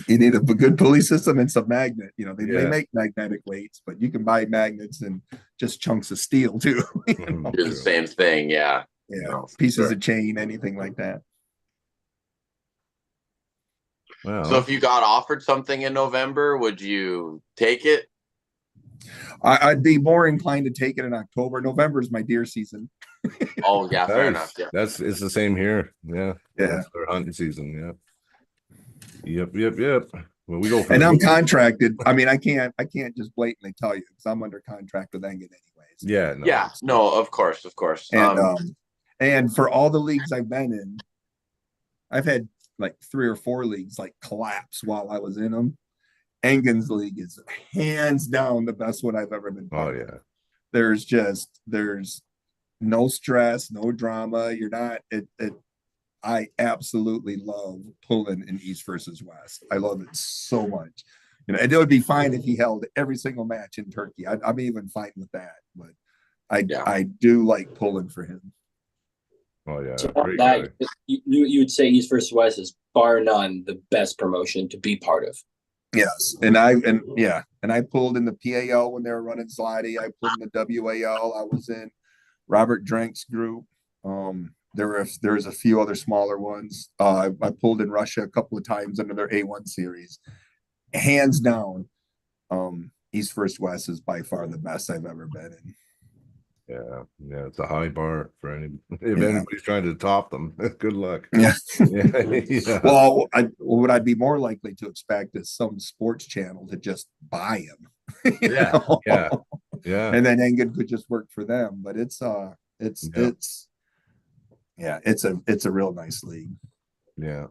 You need a good pulley system and some magnet. They make magnetic weights, but you can buy magnets and just chunks of steel too. Do the same thing, yeah. Pieces of chain, anything like that. Wow. So if you got offered something in November, would you take it? I'd be more inclined to take it in October. November is my deer season. Oh yeah, fair enough. Yeah. It's the same here. Yeah. That's our hunting season. Yeah. Yep. Well, we go for and I'm contracted. I mean, I can't just blatantly tell you because I'm under contract with Engen anyways. Yeah. No, of course. And for all the leagues I've been in, I've had like 3 or 4 leagues like collapse while I was in them. Engen's league is hands down the best one I've ever been. Oh yeah. There's no stress, no drama. You're not I absolutely love pulling in East versus West. I love it so much. And it would be fine if he held every single match in Turkey. I'm even fine with that. But I do like pulling for him. Oh yeah, So great guy. you would say East versus West is bar none the best promotion to be part of. Yes, and I pulled in the PAL when they were running Slotty. I pulled in the WAL. I was in Robert Drank's group. There's a few other smaller ones. I pulled in Russia a couple of times under their A1 series. Hands down, East First West is by far the best I've ever been in. Yeah, it's a high bar for any if anybody's trying to top them. Good luck. Yeah. Yeah. Well, what I'd be more likely to expect is some sports channel to just buy him. Yeah. And then Engen could just work for them. But it's a real nice league. Yeah.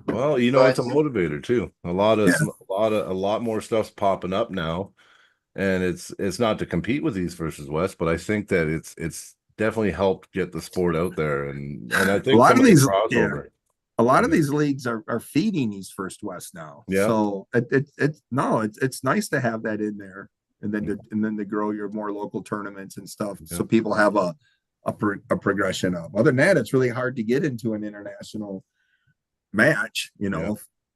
Well, it's a motivator too. A lot more stuff's popping up now. And it's not to compete with East versus West, but I think that it's definitely helped get the sport out there. And I think a lot of these crossover. A lot of these leagues are feeding East First West now. Yeah. So it's nice to have that in there, and then to grow your more local tournaments and stuff, so people have a progression of. Other than that, it's really hard to get into an international match.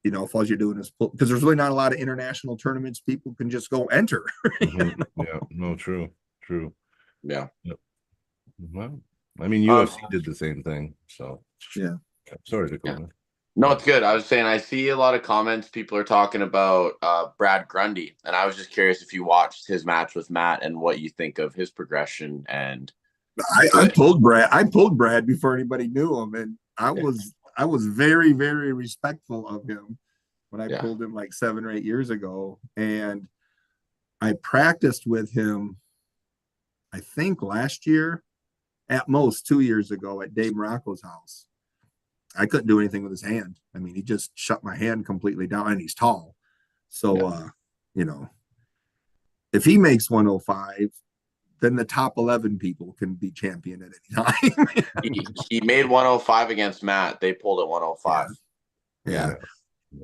If all you're doing is because there's really not a lot of international tournaments people can just go enter. Mm-hmm. Yeah, no, true. Yeah. Well, I mean, UFC did the same thing. So yeah. Sorry to go on. No, it's good. I was saying I see a lot of comments. People are talking about Brad Grundy, and I was just curious if you watched his match with Matt and what you think of his progression. And I pulled Brad before anybody knew him, and I was very, very respectful of him when I pulled him like 7 or 8 years ago. And I practiced with him, I think last year, at most 2 years ago at Dave Morocco's house. I couldn't do anything with his hand. I mean, he just shut my hand completely down, and he's tall. So, if he makes 105, then the top 11 people can be champion at any time. he made 105 against Matt. They pulled at 105. Yeah.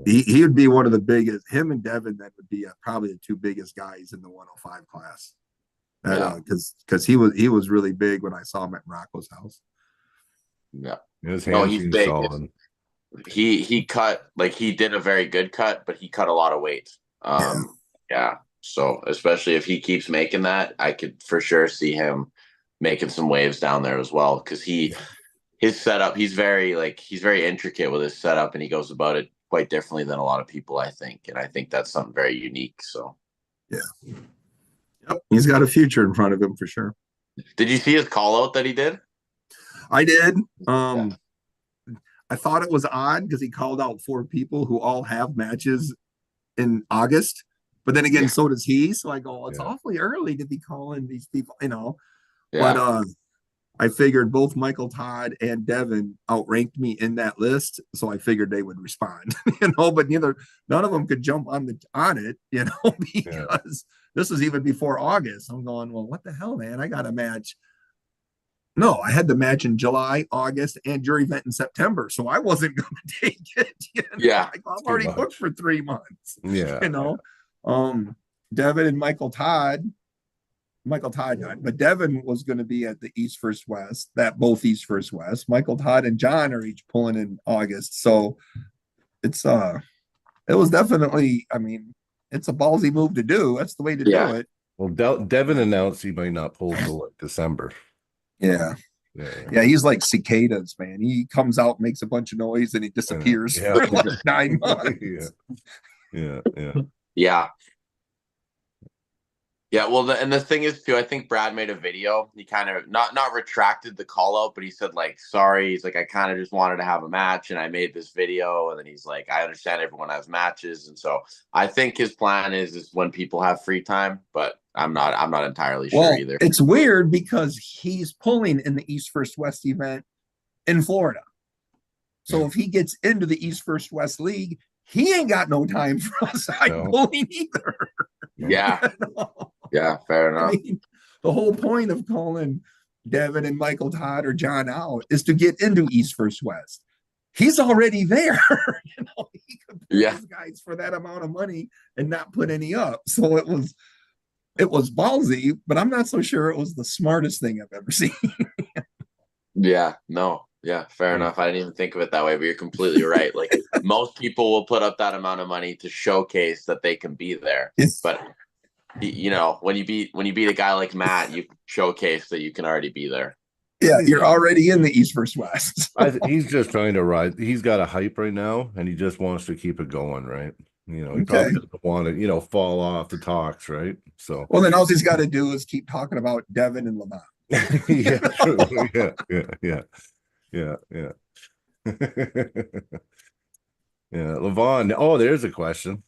He would be one of the biggest. Him and Devin, that would be probably the 2 biggest guys in the 105 class. Because he was really big when I saw him at Morocco's house. Yeah. His hand he's seems big. solid. He cut, like, he did a very good cut, but he cut a lot of weight. So especially if he keeps making that, I could for sure see him making some waves down there as well. Because his setup, he's very intricate with his setup, and he goes about it quite differently than a lot of people, I think. And I think that's something very unique. So he's got a future in front of him for sure. Did you see his call out that he did? I did. I thought it was odd because he called out 4 people who all have matches in August, but then again, so does he. So I go, it's awfully early to be calling these people, But I figured both Michael Todd and Devin outranked me in that list, so I figured they would respond, But none of them could jump on it, because this was even before August. I'm going, well, what the hell, man? I got a match. No, I had the match in July, August, and your event in September, so I wasn't going to take it. I'm already booked for 3 months. Devin and Michael Todd, but Devin was going to be at the East First West, both East First West. Michael Todd and John are each pulling in August, so it was definitely. I mean, it's a ballsy move to do. That's the way to do it. Well, Devin announced he might not pull till like December. Yeah, he's like cicadas, man. He comes out, makes a bunch of noise, and he disappears for like 9 months. Yeah, well, and the thing is too, I think Brad made a video. He kind of not retracted the call out, but he said, like, sorry. He's like, I kind of just wanted to have a match, and I made this video. And then he's like, I understand everyone has matches, and so I think his plan is when people have free time. But I'm not entirely sure either. It's weird because he's pulling in the East First West event in Florida. So if he gets into the East First West League, he ain't got no time for us pulling either. Yeah, fair enough. the whole point of calling Devin and Michael Todd or John out is to get into East versus West. He's already there. He could put these guys for that amount of money and not put any up. So it was ballsy, but I'm not so sure it was the smartest thing I've ever seen. Yeah, no. Yeah, fair enough. I didn't even think of it that way, but you're completely right. Like most people will put up that amount of money to showcase that they can be there. But when you beat a guy like Matt, you showcase that you can already be there. Yeah, you're already in the East versus West. He's just trying to ride. He's got a hype right now, and he just wants to keep it going, right? He probably doesn't want to, fall off the talks, right? So, well, then all he's got to do is keep talking about Devin and Lamont. Yeah, true. Yeah. Yeah, Levon. Oh, there's a question.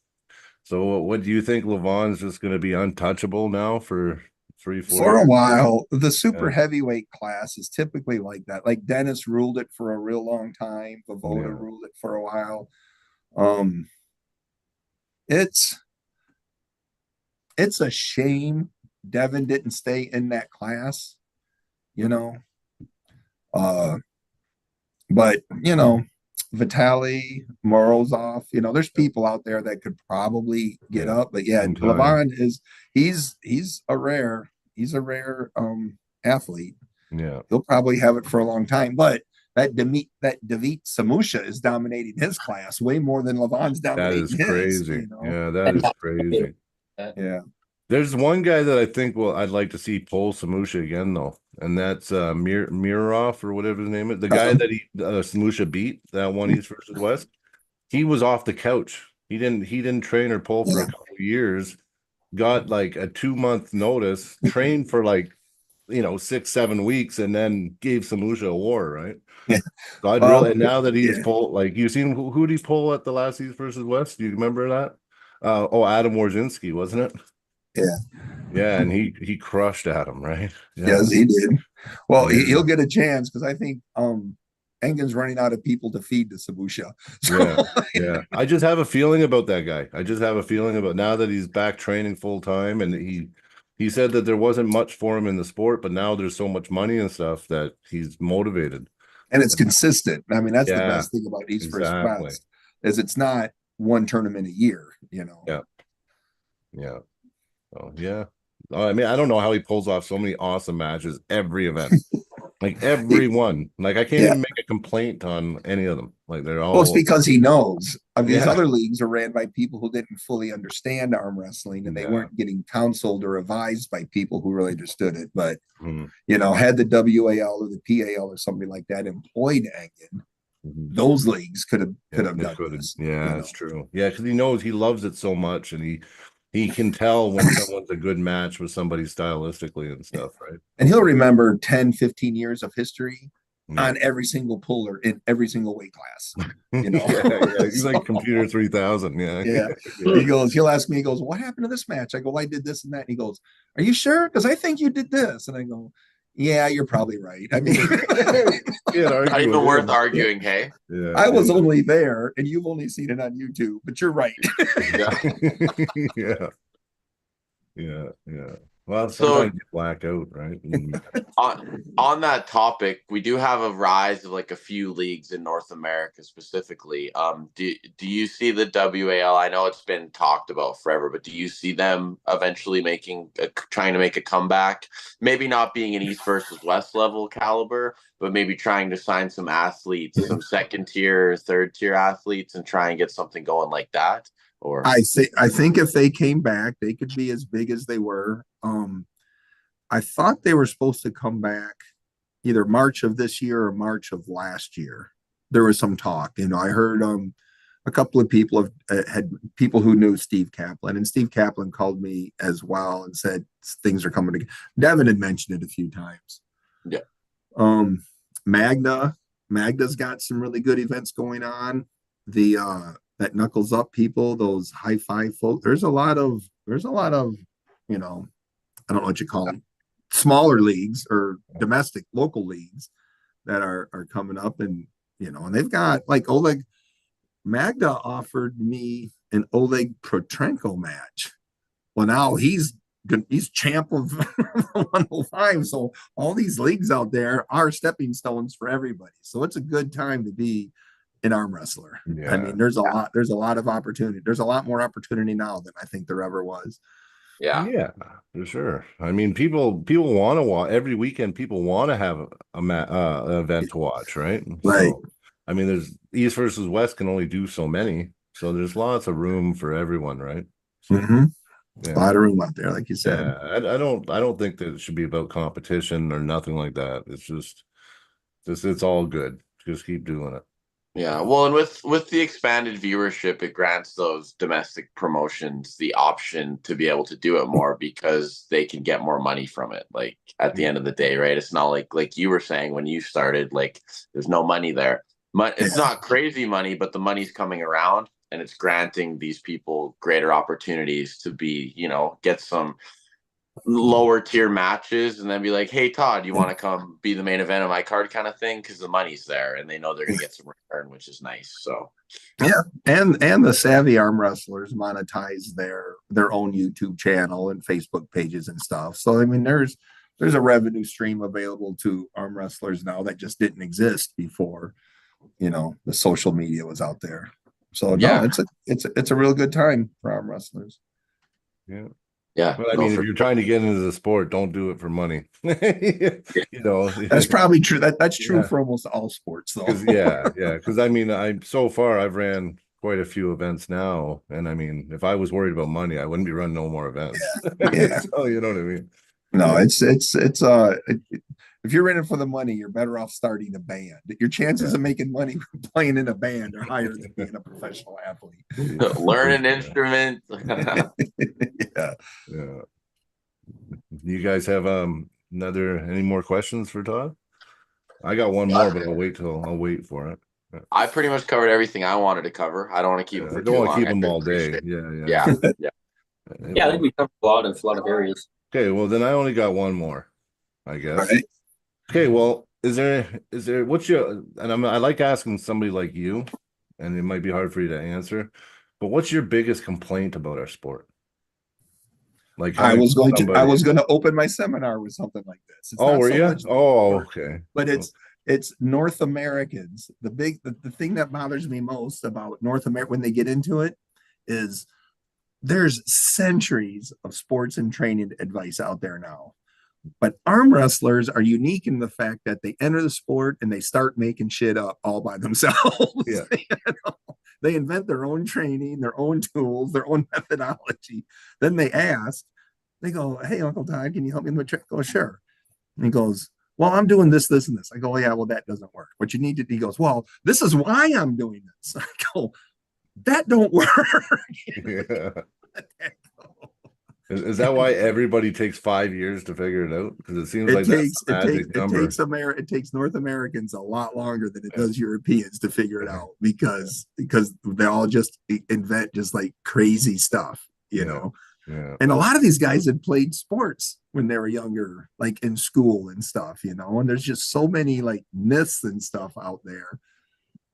So, what do you think? Levon's just going to be untouchable now for 3-4 for a while? The super heavyweight class is typically like that. Like Dennis ruled it for a real long time. Vovoda ruled it for a while. It's a shame Devin didn't stay in that class, but Vitaly, Morozov, there's people out there that could probably get up, but Levon he's a rare athlete. Yeah, he'll probably have it for a long time, but that David Samusha is dominating his class way more than Levon's dominating his. That is crazy. Yeah, that is crazy. Yeah. There's one guy that I think I'd like to see pull Samusha again though, and that's Mirov or whatever his name is. The guy that Samusha beat, that one East versus West. He was off the couch. He didn't train or pull for a couple of years. Got like a 2-month notice, trained for 6-7 weeks, and then gave Samusha a war, right? Yeah. So I'd really, and now that he's pulled, you seen who did he pull at the last East versus West? Do you remember that? Adam Warzinski, wasn't it? Yeah, and he crushed Adam, right? Yeah. Yes, he did. Well, he'll get a chance because I think Engen's running out of people to feed to Samusha. So, yeah. I just have a feeling about that guy. I just have a feeling about now that he's back training full time, and he said that there wasn't much for him in the sport, but now there's so much money and stuff that he's motivated. And it's consistent. I mean, that's the best thing about East versus West is it's not one tournament a year, Yeah. Oh, yeah. I mean, I don't know how he pulls off so many awesome matches every event. Every one. I can't even make a complaint on any of them. They're all. Well, it's because he knows. These other leagues are ran by people who didn't fully understand arm wrestling, and they weren't getting counseled or advised by people who really understood it. But had the WAL or the PAL or something like that employed Engen, those leagues could have done this. Yeah, that's true. Yeah, because he knows, he loves it so much, and he can tell when someone's a good match with somebody stylistically and stuff, right? And he'll remember 10, 15 years of history on every single puller in every single weight class. He's like Computer 3000. Yeah. He'll ask me, what happened to this match? I go, I did this and that. And he goes, are you sure? Because I think you did this. And I go, yeah, you're probably right. I mean, not even worth arguing, hey? Yeah, I was only there, and you've only seen it on YouTube, but you're right. Yeah. Well, sometimes you black out, right? On that topic, we do have a rise of a few leagues in North America specifically. Do you see the WAL? I know it's been talked about forever, but do you see them eventually trying to make a comeback? Maybe not being an East versus West level caliber, but maybe trying to sign some athletes, some second tier, third tier athletes, and try and get something going like that. Or I think if they came back, they could be as big as they were. I thought they were supposed to come back either March of this year or March of last year. There was some talk. I heard a couple of people had people who knew Steve Kaplan, and Steve Kaplan called me as well and said things are coming together. Devin had mentioned it a few times. Yeah. Magda's got some really good events going on. That knuckles up people, those high five folks. There's a lot of, I don't know what you call them, smaller leagues or domestic local leagues that are coming up, and and they've got Oleg. Magda offered me an Oleg Protrenko match. Well, now he's he's champ of 105. So all these leagues out there are stepping stones for everybody. So it's a good time to be an arm wrestler. I mean, there's a lot of opportunity. There's a lot more opportunity now than I think there ever was. Yeah, for sure. I mean, people want to watch every weekend. People want to have an event to watch, right? Right. So, I mean, there's East versus West can only do so many, so there's lots of room for everyone, right? So, A lot of room out there, like you said. Yeah, I don't think that it should be about competition or nothing like that. It's just it's all good. Just keep doing it. Yeah, well, and with the expanded viewership, it grants those domestic promotions the option to be able to do it more because they can get more money from it. Like at the end of the day, right? It's not like you were saying when you started, like there's no money there. It's not crazy money, but the money's coming around and it's granting these people greater opportunities to be, get some lower tier matches and then be like, hey Todd, you want to come be the main event of my card kind of thing, because the money's there and they know they're gonna get some return, which is nice. So and the savvy arm wrestlers monetize their own YouTube channel and Facebook pages and stuff. So I mean there's a revenue stream available to arm wrestlers now that just didn't exist before the social media was out there. So no, it's a real good time for arm wrestlers. Yeah, but I mean, if you're trying to get into the sport, don't do it for money. That's probably true. That's true for almost all sports, though. Because I mean, I've ran quite a few events now, and I mean, if I was worried about money, I wouldn't be running no more events. So, you know what I mean? No, it's if you're in it for the money, you're better off starting a band. Your chances of making money playing in a band are higher than being a professional athlete. Learn an instrument. Yeah. You guys have any more questions for Todd? I got one more, but I'll wait for it. I pretty much covered everything I wanted to cover. I don't want to keep them for too long. I don't want to keep them all day. Yeah, I think we covered a lot of areas. Okay, well then I only got one more, I guess. All right. Okay, well, is there what's your, and I like asking somebody like you, and it might be hard for you to answer, but what's your biggest complaint about our sport? Like I was going to open my seminar with something like this. Were you? Okay. But it's North Americans. The thing that bothers me most about North America when they get into it is there's centuries of sports and training advice out there now. But arm wrestlers are unique in the fact that they enter the sport and they start making shit up all by themselves. They invent their own training, their own tools, their own methodology. Then they go, hey, Uncle Todd, can you help me with the trick? I go, sure. And he goes, well, I'm doing this, this, and this. I go, yeah, well, that doesn't work. What you need to do, he goes, well, this is why I'm doing this. I go, that don't work. Is that why everybody takes 5 years to figure it out? Because it seems like it takes North Americans a lot longer than it does Europeans to figure it out because they all just invent just like crazy stuff, know. Yeah. And a lot of these guys had played sports when they were younger, like in school and stuff, and there's just so many like myths and stuff out there.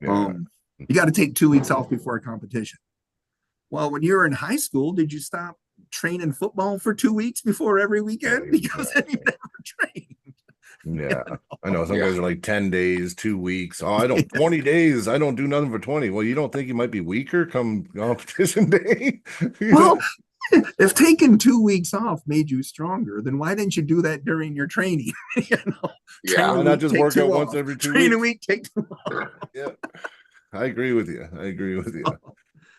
You got to take 2 weeks off before a competition. Well, when you were in high school, did you stop training football for 2 weeks before every weekend? Because then you never trained. I know some guys are like 10 days, 2 weeks. 20 days. I don't do nothing for 20. Well, you don't think you might be weaker come competition day? If taking 2 weeks off made you stronger, then why didn't you do that during your training? Why not just work out once every 2 weeks? Train a week, take 2 off. I agree with you.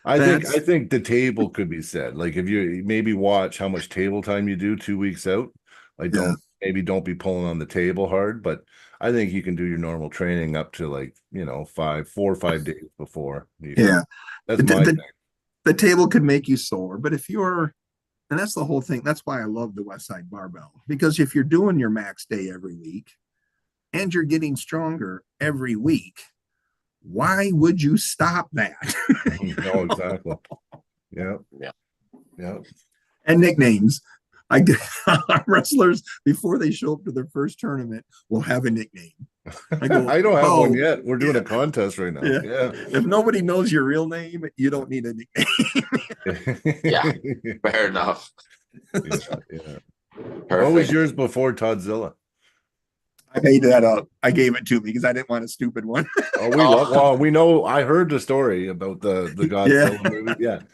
I think the table could be set. Like if you maybe watch how much table time you do 2 weeks out. Like don't be pulling on the table hard, but I think you can do your normal training up to like 4 or 5 days before. That's my thing. The table could make you sore, but and that's the whole thing. That's why I love the West Side Barbell, because if you're doing your max day every week and you're getting stronger every week, why would you stop that? No, exactly. Yeah. And nicknames. Wrestlers before they show up to their first tournament will have a nickname. I don't have one yet. We're doing a contest right now. If nobody knows your real name, you don't need a nickname. Fair enough. Yeah. What was Perfect. yours before Toddzilla? I made that up. I gave it to me because I didn't want a stupid one. Oh, we love. Well, we know. I heard the story about the Yeah. Godzilla movie.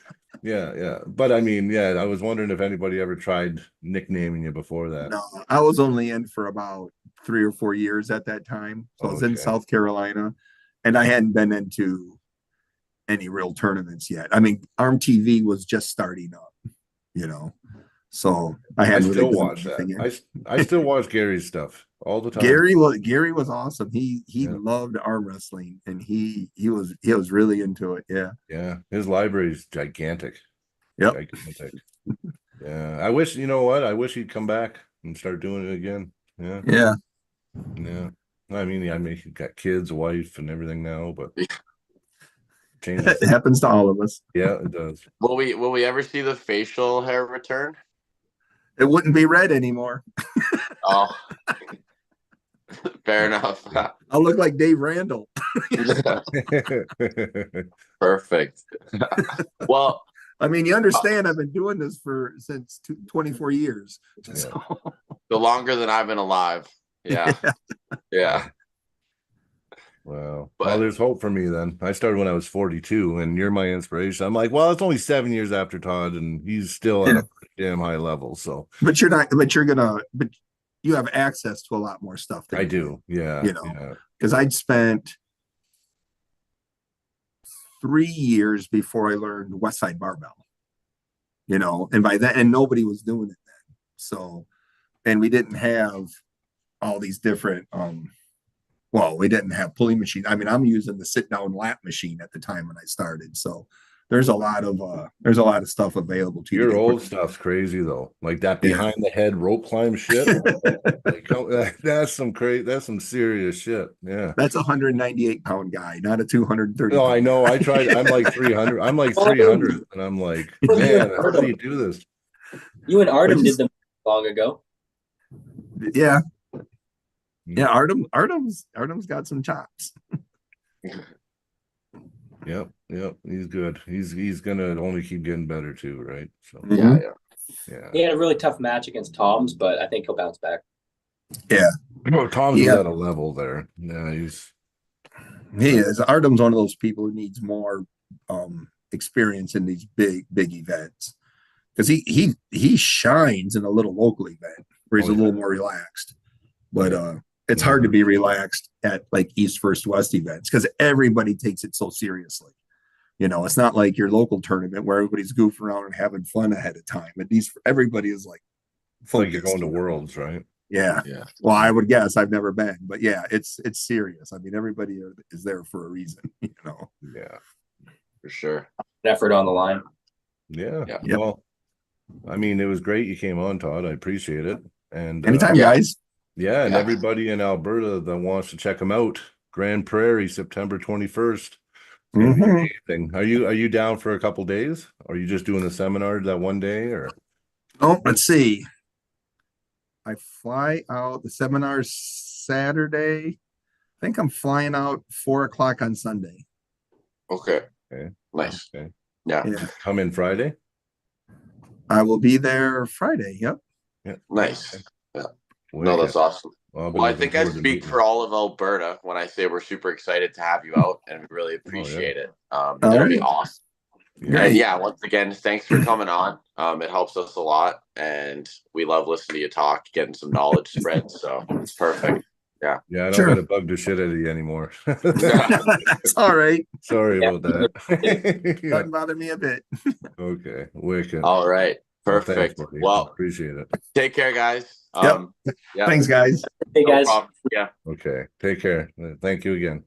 Yeah, yeah. But I mean, yeah, I was wondering if anybody ever tried nicknaming you before that. No, I was only in for about 3 or 4 years at that time. So I was in Okay. South Carolina, and I hadn't been into any real tournaments yet. I mean, ARM TV was just starting up, you know. So I I hadn't really still done watch that. anything. I still watch Gary's stuff all the time. Gary was awesome. He Yeah. loved arm wrestling, and he was really into it. Yeah. Yeah, his library is gigantic. Yep. Gigantic. Yeah, I wish, you know what? I wish he'd come back and start doing it again. Yeah, Yeah. yeah. I mean, he's got kids, wife, and everything now, but changes. It happens to all of us. Yeah, it does. Will we ever see the facial hair return? It wouldn't be red anymore. Oh, fair enough. I'll look like Dave Randall. Perfect. Well, I mean, you understand, I've been doing this since 24 years. Yeah. So, the longer than I've been alive. Yeah. Yeah. Well, But- there's hope for me then. I started when I was 42, and you're my inspiration. I'm like, well, it's only 7 years after Todd, and he's still at a damn high level. So but you have access to a lot more stuff than I me. do. Yeah. You know. Yeah. Because I'd spent 3 years before I learned West Side Barbell, and by then, and nobody was doing it then. So, and we didn't have all these different, we didn't have pulley machines. I mean, I'm using the sit down lap machine at the time when I started. So there's a lot of stuff available to you. Your old stuff's crazy though. Like that behind the head rope climb shit. Like, that's some serious shit. Yeah. That's a 198-pound guy, not a 230. No, I know. I tried. I'm like 300. I'm like 300, and I'm like, man, how do you do this? You and Artem did them long ago. Yeah. Yeah, Artem's got some chops. Yep. He's good. He's gonna only keep getting better too, right? So Yeah. He had a really tough match against Tom's, but I think he'll bounce back. Yeah. Oh, Tom's at a level there. Yeah, he is. Artem's one of those people who needs more experience in these big events. Because he shines in a little local event where he's a little more relaxed. But it's hard to be relaxed at like East First West events because everybody takes it so seriously. It's not like your local tournament where everybody's goofing around and having fun ahead of time. At least everybody is like like you're going to Worlds, right? Yeah. Well, I would guess. I've never been, but yeah, it's serious. I mean, everybody is there for a reason, Yeah, For sure. Effort on the line. Yeah. Yep. Well, I mean, it was great you came on, Todd. I appreciate it. And anytime, guys. Yeah, and everybody in Alberta that wants to check them out, Grand Prairie, September 21st. Are you down for a couple days? Or are you just doing the seminar that one day? Or let's see. I fly out. The seminar's Saturday. I think I'm flying out 4:00 on Sunday. Okay. Okay. Nice. Okay. Yeah. Come in Friday. I will be there Friday. Yep. Yeah. Nice. Yeah. Wicked. No, that's awesome. Well, I think I speak for all of Alberta when I say we're super excited to have you out and we really appreciate it. It'll be awesome. Yeah. And once again, thanks for coming on. It helps us a lot, and we love listening to you talk, getting some knowledge spread. So it's perfect. Yeah. Yeah, I don't gotta bug the shit out of you anymore. It's all right. Sorry about that. Doesn't bother me a bit. Okay, wicked. All right. Perfect. Thanks, Well, appreciate it. take care, guys. Thanks, guys. Hey, guys. problem. Yeah. Okay, take care. Thank you again.